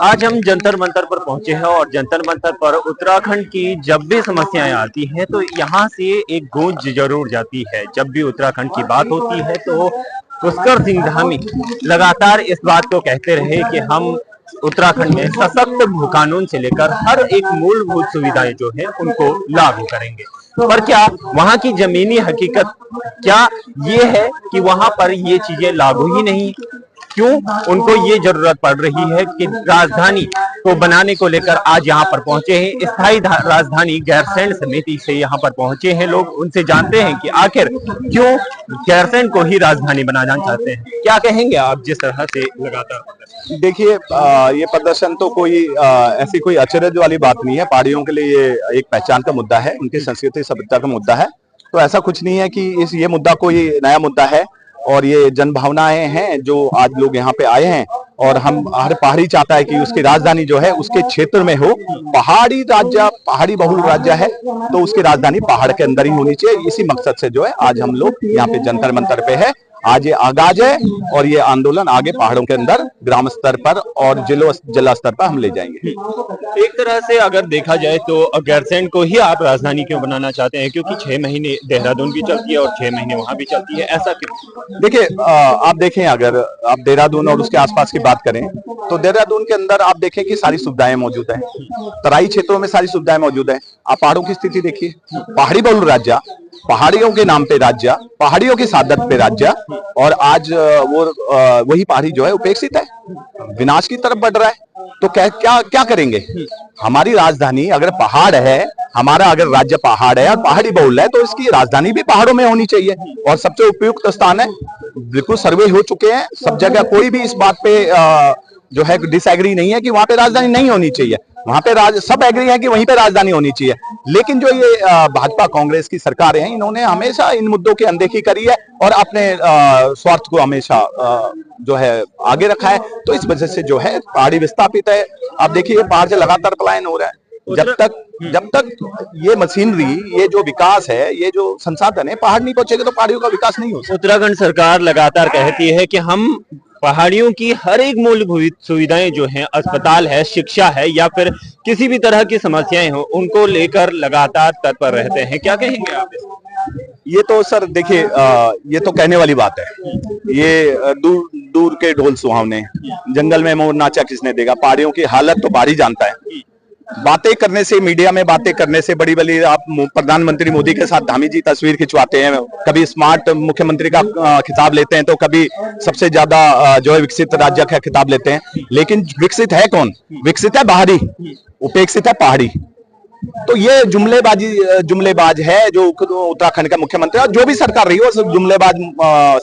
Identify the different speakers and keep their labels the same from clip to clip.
Speaker 1: आज हम जंतर मंतर पर पहुंचे हैं और जंतर मंतर पर उत्तराखंड की जब भी समस्याएं आती हैं तो यहाँ से एक गूंज जरूर जाती है। जब भी उत्तराखंड की बात होती है तो पुष्कर सिंह धामी लगातार इस बात को कहते रहे कि हम उत्तराखंड में सशक्त भू कानून से लेकर हर एक मूलभूत सुविधाएं जो है उनको लागू करेंगे। पर क्या वहां की जमीनी हकीकत क्या ये है कि वहां पर ये चीजें लागू ही नहीं? क्यों उनको ये जरूरत पड़ रही है कि राजधानी को बनाने को लेकर आज यहाँ पर पहुंचे हैं। स्थायी राजधानी गैरसैंण समिति से यहाँ पर पहुंचे हैं लोग, उनसे जानते हैं कि आखिर क्यों गैरसैंण को ही राजधानी बनाना चाहते हैं। क्या कहेंगे आप जिस तरह से लगातार?
Speaker 2: देखिए, ये प्रदर्शन तो कोई ऐसी कोई अचरज वाली बात नहीं है। पहाड़ियों के लिए ये एक पहचान का मुद्दा है, उनकी संस्कृति सभ्यता का मुद्दा है। तो ऐसा कुछ नहीं है कि ये मुद्दा कोई नया मुद्दा है और ये जन भावनाएं हैं जो आज लोग यहाँ पे आए हैं। और हम हर पहाड़ी चाहता है कि उसकी राजधानी जो है उसके क्षेत्र में हो। पहाड़ी राज्य, पहाड़ी बहुल राज्य है तो उसकी राजधानी पहाड़ के अंदर ही होनी चाहिए। इसी मकसद से जो है आज हम लोग यहाँ पे जंतर मंतर पे है। आज ये आगाज है और ये आंदोलन आगे पहाड़ों के अंदर ग्राम स्तर पर और जिला स्तर पर हम ले जाएंगे।
Speaker 1: एक तरह से अगर देखा जाए तो गैरसैंण को ही आप राजधानी क्यों बनाना चाहते हैं? क्योंकि 6 महीने देहरादून भी चलती है और 6 महीने वहां भी चलती है, ऐसा क्यों?
Speaker 2: देखिए, आप देखें, अगर आप देहरादून और उसके आसपास की बात करें तो देहरादून के अंदर आप देखें कि सारी सुविधाएं मौजूद है। तराई क्षेत्रों में सारी सुविधाएं मौजूद है। आप पहाड़ों की स्थिति देखिए, पहाड़ी बहुल राज्य, पहाड़ियों के नाम पे राज्य, पहाड़ियों की सादत पे राज्य, और आज वही पहाड़ी जो है उपेक्षित है, विनाश की तरफ बढ़ रहा है। तो क्या करेंगे? हमारी राजधानी अगर पहाड़ है, हमारा अगर राज्य पहाड़ है और पहाड़ी बहुल है तो इसकी राजधानी भी पहाड़ों में होनी चाहिए और सबसे उपयुक्त स्थान है। बिल्कुल सर्वे हो चुके हैं सब जगह, कोई भी इस बात पे जो है डिसएग्री नहीं है कि वहां पे राजधानी नहीं होनी चाहिए। वहां पे सब एग्री है कि वहीं पे राजधानी होनी चाहिए। लेकिन जो ये भाजपा कांग्रेस की सरकार है, इन्होंने हमेशा इन मुद्दों की अनदेखी करी है और अपने स्वार्थ को हमेशा जो है आगे रखा है। तो इस वजह से जो है पहाड़ी विस्थापित है। आप देखिए, पहाड़ से लगातार पलायन हो रहा है। जब तक ये मशीनरी, ये जो विकास है, ये जो संसाधन है पहाड़ नहीं पहुंचेगा तो पहाड़ियों का विकास नहीं हो सकता।
Speaker 1: उत्तराखंड सरकार लगातार कहती है कि हम पहाड़ियों की हर एक मूलभूत सुविधाएं जो हैं, अस्पताल है, शिक्षा है या फिर किसी भी तरह की समस्याएं हो, उनको लेकर लगातार तत्पर रहते हैं। क्या कहेंगे आप?
Speaker 2: ये तो सर देखिए, ये तो कहने वाली बात है। ये दूर दूर के ढोल सुहावने, जंगल में मोर नाचा किसने देगा। पहाड़ियों की हालत तो पहाड़ी जानता है। बातें करने से, मीडिया में बातें करने से, बड़ी बड़ी आप प्रधानमंत्री मोदी के साथ धामी जी तस्वीर खिंचवाते हैं, कभी स्मार्ट मुख्यमंत्री का खिताब लेते हैं तो कभी सबसे ज्यादा जो है विकसित राज्य का खिताब लेते हैं। लेकिन विकसित है कौन? विकसित है बाहरी, उपेक्षित है पहाड़ी। तो ये जुमलेबाज है जो उत्तराखंड का मुख्यमंत्री, और जो भी सरकार रही हो सब जुमलेबाज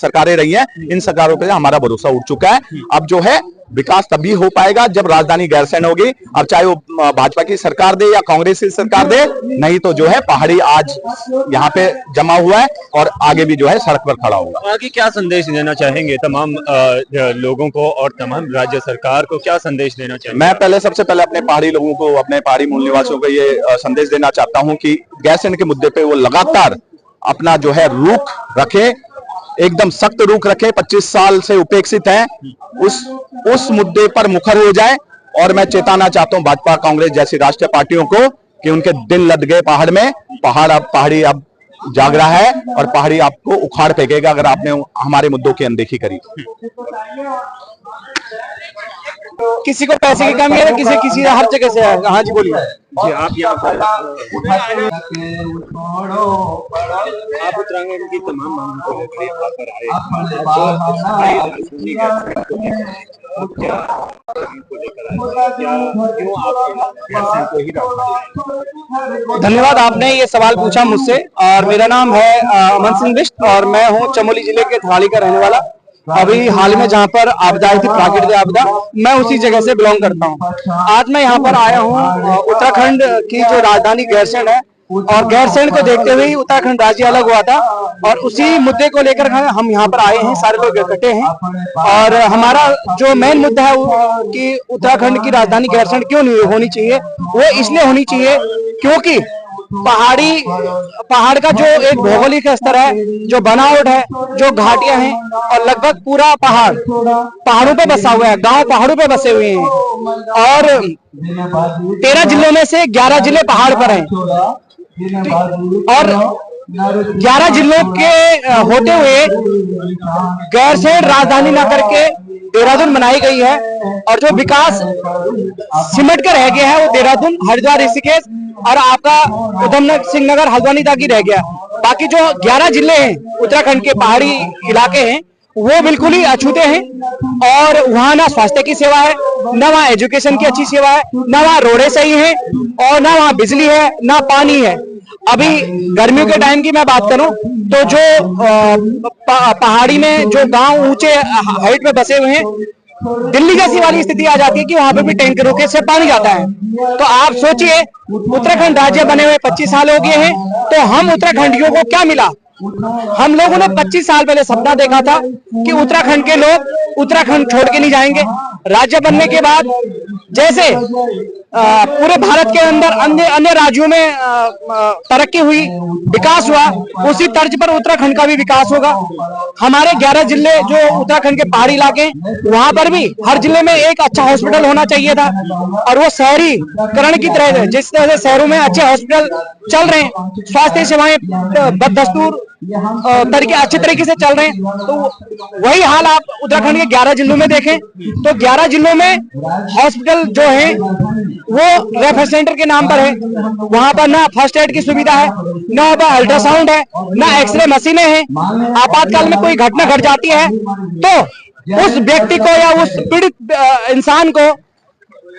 Speaker 2: सरकारें रही हैं। इन सरकारों पे हमारा भरोसा उठ चुका है। अब जो है विकास तभी हो पाएगा जब राजधानी गैरसैंण होगी। अब चाहे वो भाजपा की सरकार दे या कांग्रेस की सरकार दे, नहीं तो जो है पहाड़ी आज यहाँ पे जमा हुआ है और आगे भी जो है सड़क पर खड़ा होगा।
Speaker 1: आगे क्या संदेश देना चाहेंगे तमाम लोगों को और तमाम राज्य सरकार को? क्या संदेश देना चाहेंगे?
Speaker 2: मैं सबसे पहले अपने पहाड़ी लोगों को, अपने पहाड़ी मूल निवासियों को ये संदेश देना चाहता हूँ कि गैरसैंण के मुद्दे पे वो लगातार अपना जो है रुख रखे, एकदम सख्त रुख रखे। 25 साल से उपेक्षित हैं, उस मुद्दे पर मुखर हो जाए। और मैं चेताना चाहता हूं भाजपा कांग्रेस जैसी राष्ट्रीय पार्टियों को कि उनके दिल लद गए पहाड़ में। पहाड़ी अब जाग रहा है और पहाड़ी आपको उखाड़ फेंकेगा अगर आपने हमारे मुद्दों की अनदेखी करी।
Speaker 3: किसी को पैसे की कमी है, किसी हर जगह से है। हाँ जी, बोलिए
Speaker 1: जी। आप उत्तराखंड की तमाम मांगों को लेकर यहाँ पर आए,
Speaker 3: धन्यवाद, आपने ये सवाल पूछा मुझसे। और मेरा नाम है अमन सिंह बिष्ट और मैं हूँ चमोली जिले के थराली का रहने वाला। अभी हाल में जहाँ पर आपदा आई थी, प्राकृतिक आपदा, मैं उसी जगह से बिलोंग करता हूँ। आज मैं यहाँ पर आया हूँ उत्तराखंड की जो राजधानी गैरसैंण है, और गैरसैंण को देखते हुए उत्तराखंड राज्य अलग हुआ था और उसी मुद्दे को लेकर हम यहाँ पर आए हैं। सारे लोग इकट्ठे हैं और हमारा जो मेन मुद्दा है कि उत्तराखंड की राजधानी गैरसैंण क्यों नहीं होनी चाहिए, वो इसलिए होनी चाहिए क्योंकि पहाड़ का जो एक भौगोलिक स्तर है, जो बनावट है, जो घाटियां हैं, और लगभग पूरा पहाड़ों पे बसा हुआ है, गांव पहाड़ों पे बसे हुए हैं। और 13 जिलों में से 11 जिले पहाड़ पर हैं, और 11 जिलों के होते हुए गैरसैंण राजधानी न करके देहरादून बनाई गई है। और जो विकास सिमट कर रह गया है वो देहरादून, हरिद्वार, ऋषिकेश और आपका उधम सिंह नगर, हल्द्वानी तक ही रह गया। बाकी जो 11 जिले हैं उत्तराखंड के पहाड़ी इलाके हैं वो बिल्कुल ही अछूते हैं। और वहाँ ना स्वास्थ्य की सेवा है, ना वहाँ एजुकेशन की अच्छी सेवा है, ना वहाँ रोडें सही है, और ना वहाँ बिजली है, ना पानी है। अभी गर्मियों के टाइम की मैं बात करूं तो जो पहाड़ी में जो गांव ऊंचे हाइट पे बसे हुए हैं, दिल्ली जैसी वाली स्थिति आ जाती है कि वहां पे भी टैंकरों के से पानी जाता है। तो आप सोचिए, उत्तराखंड राज्य बने हुए 25 साल हो गए हैं, तो हम उत्तराखंडियों को क्या मिला? हम लोगों ने 25 साल पहले सपना देखा था कि उत्तराखंड के लोग उत्तराखंड छोड़ के नहीं जाएंगे। राज्य बनने के बाद जैसे पूरे भारत के अंदर अन्य राज्यों में तरक्की हुई, विकास हुआ, उसी तर्ज पर उत्तराखंड का भी विकास होगा। हमारे 11 जिले जो उत्तराखंड के पहाड़ी इलाके, वहां पर भी हर जिले में एक अच्छा हॉस्पिटल होना चाहिए था। और वो शहरीकरण की तरह, जिस तरह से शहरों में अच्छे हॉस्पिटल चल रहे हैं, स्वास्थ्य सेवाएं बदस्तूर अच्छे तरीके से चल रहे हैं, तो वही हाल आप उत्तराखंड के 11 जिलों में देखें तो 11 जिलों में हॉस्पिटल जो है वो रेफर सेंटर के नाम पर है। वहां पर ना फर्स्ट एड की सुविधा है, ना वहां पर अल्ट्रासाउंड है, ना एक्सरे मशीनें हैं। आपातकाल में कोई घटना घट जाती है तो उस व्यक्ति को या उस पीड़ित इंसान को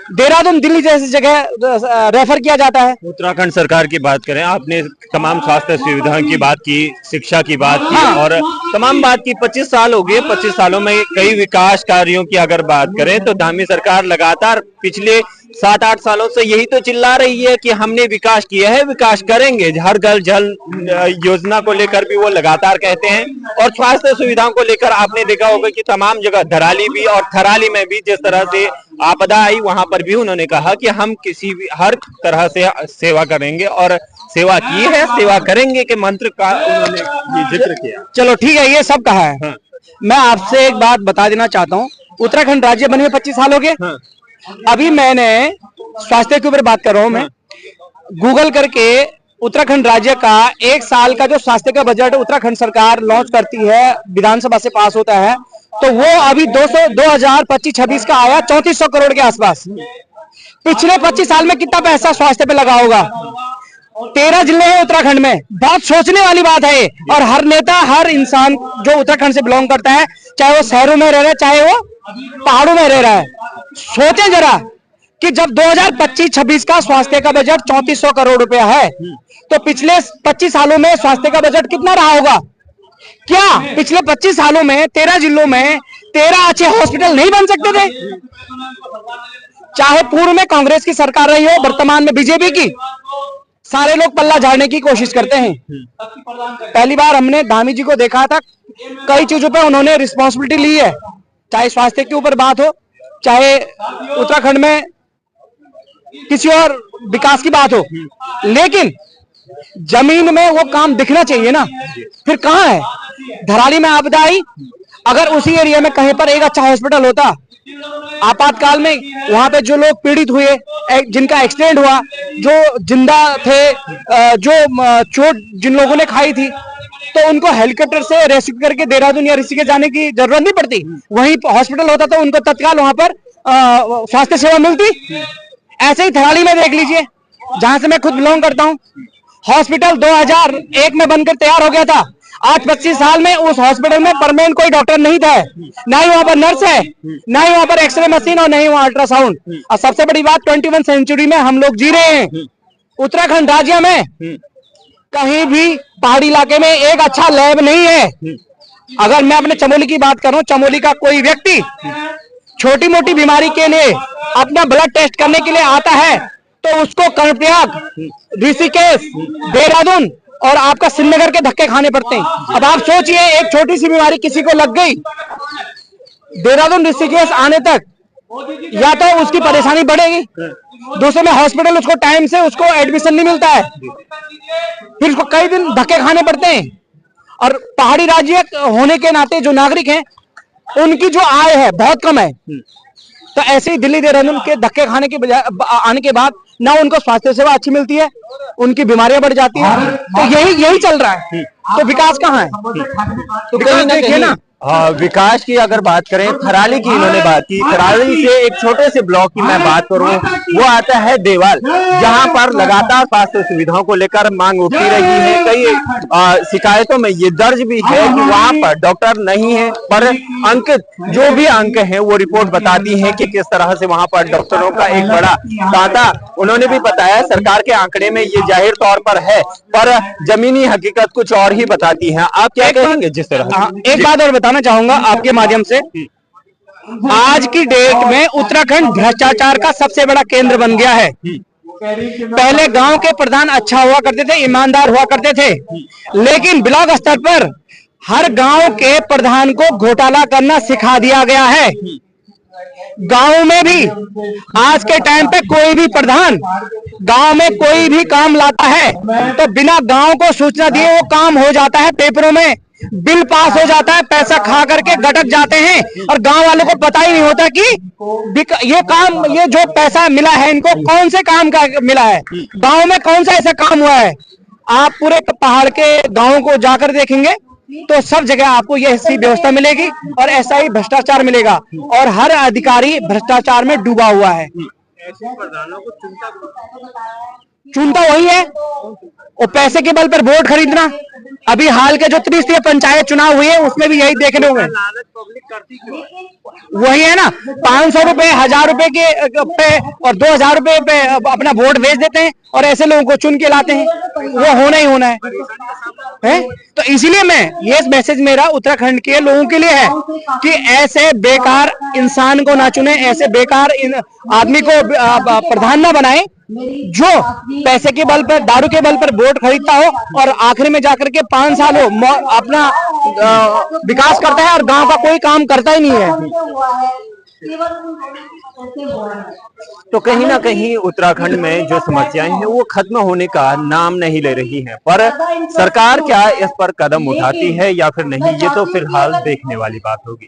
Speaker 3: देहरादून, दिल्ली जैसी जगह रेफर किया जाता है।
Speaker 1: उत्तराखंड सरकार की बात करें, आपने तमाम स्वास्थ्य सुविधाओं की बात की, शिक्षा की बात की, और तमाम बात की। 25 साल हो गए, 25 सालों में कई विकास कार्यों की अगर बात करें तो धामी सरकार लगातार पिछले 7-8 सालों से यही तो चिल्ला रही है कि हमने विकास किया है, विकास करेंगे। हर घर जल योजना को लेकर भी वो लगातार कहते हैं, और स्वास्थ्य सुविधाओं को लेकर आपने देखा होगा कि तमाम जगह धराली भी और थराली में भी जिस तरह से आपदा आई, वहां पर भी उन्होंने कहा कि हम किसी भी हर तरह से सेवा करेंगे, और सेवा की है, सेवा करेंगे के मंत्र का उन्होंने ये जिक्र किया।
Speaker 3: चलो ठीक है, ये सब कहा है। हाँ। मैं आपसे एक बात बता देना चाहता हूँ, उत्तराखंड राज्य बने हुए 25 साल हो गए। हाँ। अभी मैंने स्वास्थ्य के ऊपर बात कर रहा हूं। मैं गूगल करके उत्तराखंड राज्य का एक साल का जो स्वास्थ्य का बजट उत्तराखंड सरकार लॉन्च करती है, विधानसभा से पास होता है, तो वो अभी 2025-26 का आया 3400 करोड़ के आसपास। पिछले 25 साल में कितना पैसा स्वास्थ्य पे लगा होगा? 13 जिले हैं उत्तराखंड में। बहुत सोचने वाली बात है। और हर नेता, हर इंसान जो उत्तराखंड से बिलोंग करता है, चाहे वो शहरों में रह रहा है, चाहे वो पहाड़ों में रह रहा है, सोचे जरा कि जब 2025-26 का स्वास्थ्य का बजट 3400 करोड़ रुपया है, तो पिछले 25 सालों में स्वास्थ्य का बजट कितना रहा होगा? क्या पिछले 25 सालों में 13 जिलों में 13 अच्छे हॉस्पिटल नहीं बन सकते थे? चाहे पूर्व में कांग्रेस की सरकार रही हो, वर्तमान में बीजेपी की, सारे लोग पल्ला झाड़ने की कोशिश करते हैं। पहली बार हमने धामी जी को देखा था, कई चीजों पे उन्होंने रिस्पॉन्सिबिलिटी ली है, चाहे स्वास्थ्य के ऊपर बात हो, चाहे उत्तराखंड में किसी और विकास की बात हो, लेकिन जमीन में वो काम दिखना चाहिए ना। फिर कहाँ है? धराली में आपदा आई, अगर उसी एरिया में कहीं पर एक अच्छा हॉस्पिटल होता, आपातकाल में वहां पे जो लोग पीड़ित हुए, जिनका एक्सीडेंट हुआ, जो जिंदा थे, जो चोट जिन लोगों ने खाई थी, तो उनको हेलीकॉप्टर से रेस्क्यू करके देहरादून या ऋषिकेश जाने की जरूरत नहीं पड़ती। वहीं हॉस्पिटल होता तो उनको तत्काल वहां पर स्वास्थ्य सेवा मिलती। ऐसे ही थराली में देख लीजिए, जहां से मैं खुद बिलोंग करता हूं, हॉस्पिटल 2001 में बनकर तैयार हो गया था। आज 25 साल में उस हॉस्पिटल में परमानेंट कोई डॉक्टर नहीं था, ना ही वहां पर नर्स है, ना ही वहां पर एक्सरे मशीन, और ना ही वहां अल्ट्रासाउंड। और सबसे बड़ी बात, 21वीं सेंचुरी में हम लोग जी रहे हैं। उत्तराखंड राज्य में कहीं भी पहाड़ी इलाके में एक अच्छा लैब नहीं है। अगर मैं अपने चमोली की बात करूं, चमोली का कोई व्यक्ति छोटी मोटी बीमारी के लिए अपना ब्लड टेस्ट करने के लिए आता है, तो उसको कर्णप्रयाग, ऋषिकेश, देहरादून और आपका श्रीनगर के धक्के खाने पड़ते हैं। अब आप सोचिए, एक छोटी सी बीमारी किसी को लग गई, देहरादून ऋषिकेश आने तक या तो उसकी परेशानी बढ़ेगी, दूसरे में हॉस्पिटल उसको टाइम से उसको एडमिशन नहीं मिलता है, फिर उसको कई दिन धक्के खाने पड़ते हैं। और पहाड़ी राज्य होने के नाते जो नागरिक हैं उनकी जो आय है बहुत कम है, तो ऐसे ही दिल्ली देहरादून के धक्के खाने के बजाय आने के बाद ना उनको स्वास्थ्य सेवा अच्छी मिलती है, उनकी बीमारियां बढ़ जाती हैं। तो यही चल रहा है, तो विकास कहाँ है? तो विकास देखिए ना।
Speaker 1: विकास की अगर बात करें, थराली की इन्होंने बात की, थराली से एक छोटे से ब्लॉक की मैं बात करूं, वो आता है देवाल, जहां पर लगातार स्वास्थ्य सुविधाओं को लेकर मांग उठती रही है। कई शिकायतों में ये दर्ज भी है कि वहां पर डॉक्टर नहीं है, पर अंक जो भी अंक हैं वो रिपोर्ट बताती है कि किस तरह से वहां पर डॉक्टरों का एक बड़ा तांता। उन्होंने भी बताया सरकार के आंकड़े में ये जाहिर तौर पर है, पर जमीनी हकीकत कुछ और ही बताती है। आप क्या कहेंगे? जिस तरह
Speaker 3: एक बात और बताना चाहूंगा आपके माध्यम से, आज की डेट में उत्तराखंड भ्रष्टाचार का सबसे बड़ा केंद्र बन गया है। पहले गांव के प्रधान अच्छा हुआ करते थे, ईमानदार हुआ करते थे, लेकिन ब्लॉक स्तर पर हर गांव के प्रधान को घोटाला करना सिखा दिया गया है। गांव में भी आज के टाइम पे कोई भी प्रधान गांव में कोई भी काम लाता है तो बिना गांव को सूचना दिए वो काम हो जाता है, पेपरों में बिल पास हो जाता है, पैसा खा करके गटक जाते हैं और गांव वालों को पता ही नहीं होता कि ये जो पैसा मिला है इनको कौन से काम का मिला है, गांव में कौन सा ऐसा काम हुआ है। आप पूरे पहाड़ के गांवों को जाकर देखेंगे तो सब जगह आपको ये ऐसी व्यवस्था मिलेगी और ऐसा ही भ्रष्टाचार मिलेगा, और हर अधिकारी भ्रष्टाचार में डूबा हुआ है। चुनता वही है, और पैसे के बल पर वोट खरीदना। अभी हाल के जो त्रिस्तरीय पंचायत चुनाव हुए उसमें भी यही देखने होंगे, वही है ना, 500 रुपए 1000 रुपए के पे और 2000 रुपए पे अपना वोट भेज देते हैं और ऐसे लोगों को चुन के लाते हैं, वो होना ही होना है? तो इसीलिए मैं ये मैसेज मेरा उत्तराखंड के लोगों के लिए है कि ऐसे बेकार इंसान को ना चुने, ऐसे बेकार आदमी को प्रधान ना बनाए जो पैसे के बल पर, दारू के बल पर वोट खरीदता हो और आखिरी में जाकर के 5 साल हो अपना विकास करता है और गांव का कोई काम करता ही नहीं है।
Speaker 1: तो कहीं ना कहीं उत्तराखंड में जो समस्याएं हैं वो खत्म होने का नाम नहीं ले रही हैं, पर सरकार क्या इस पर कदम उठाती है या फिर नहीं, ये तो फिलहाल देखने वाली बात होगी।